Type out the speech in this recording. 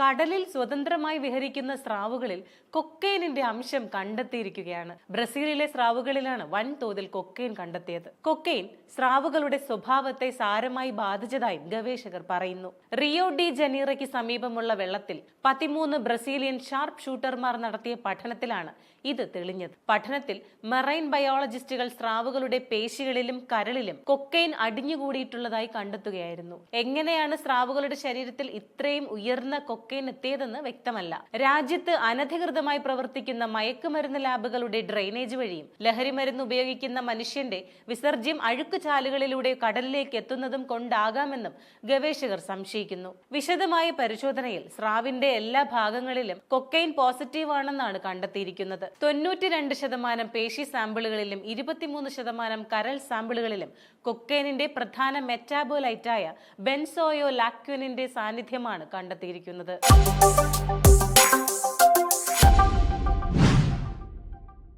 കടലിൽ സ്വതന്ത്രമായി വിഹരിക്കുന്ന സ്രാവുകളിൽ കൊക്കൈനിന്റെ അംശം കണ്ടെത്തിയിരിക്കുകയാണ്. ബ്രസീലിലെ സ്രാവുകളിലാണ് വൻതോതിൽ കൊക്കൈൻ കണ്ടെത്തിയത്. കൊക്കൈൻ സ്രാവുകളുടെ സ്വഭാവത്തെ സാരമായി ബാധിച്ചതായും ഗവേഷകർ പറയുന്നു. റിയോ ഡി ജനീറയ്ക്ക് സമീപമുള്ള വെള്ളത്തിൽ 13 ബ്രസീലിയൻ ഷാർപ്പ് ഷൂട്ടർമാർ നടത്തിയ പഠനത്തിലാണ് ഇത് തെളിഞ്ഞത്. പഠനത്തിൽ മെറൈൻ ബയോളജിസ്റ്റുകൾ സ്രാവുകളുടെ പേശികളിലും കരളിലും കൊക്കൈൻ അടിഞ്ഞുകൂടിയിട്ടുള്ളതായി കണ്ടെത്തുകയായിരുന്നു. എങ്ങനെയാണ് സ്രാവുകളുടെ ശരീരത്തിൽ ഇത്രയും ഉയർന്ന കൊക്കൈൻ എത്തിയതെന്ന് വ്യക്തമല്ല. രാജ്യത്ത് അനധികൃതമായി പ്രവർത്തിക്കുന്ന മയക്കുമരുന്ന് ലാബുകളുടെ ഡ്രെയിനേജ് വഴിയും ലഹരിമരുന്ന് ഉപയോഗിക്കുന്ന മനുഷ്യന്റെ വിസർജ്യം അഴുക്കുചാലുകളിലൂടെ കടലിലേക്ക് എത്തുന്നതും കൊണ്ടാകാമെന്നും ഗവേഷകർ സംശയിക്കുന്നു. വിശദമായ പരിശോധനയിൽ സ്രാവിന്റെ എല്ലാ ഭാഗങ്ങളിലും കൊക്കൈൻ പോസിറ്റീവ് ആണെന്നാണ് കണ്ടെത്തിയിരിക്കുന്നത്. 92% പേശി സാമ്പിളുകളിലും 23% കരൾ സാമ്പിളുകളിലും കൊക്കൈനിന്റെ പ്രധാന മെറ്റാബോലൈറ്റായ ബെൻസോയോ ലാക്വിനിന്റെ സാന്നിധ്യമാണ് കണ്ടെത്തിയിരിക്കുന്നത്.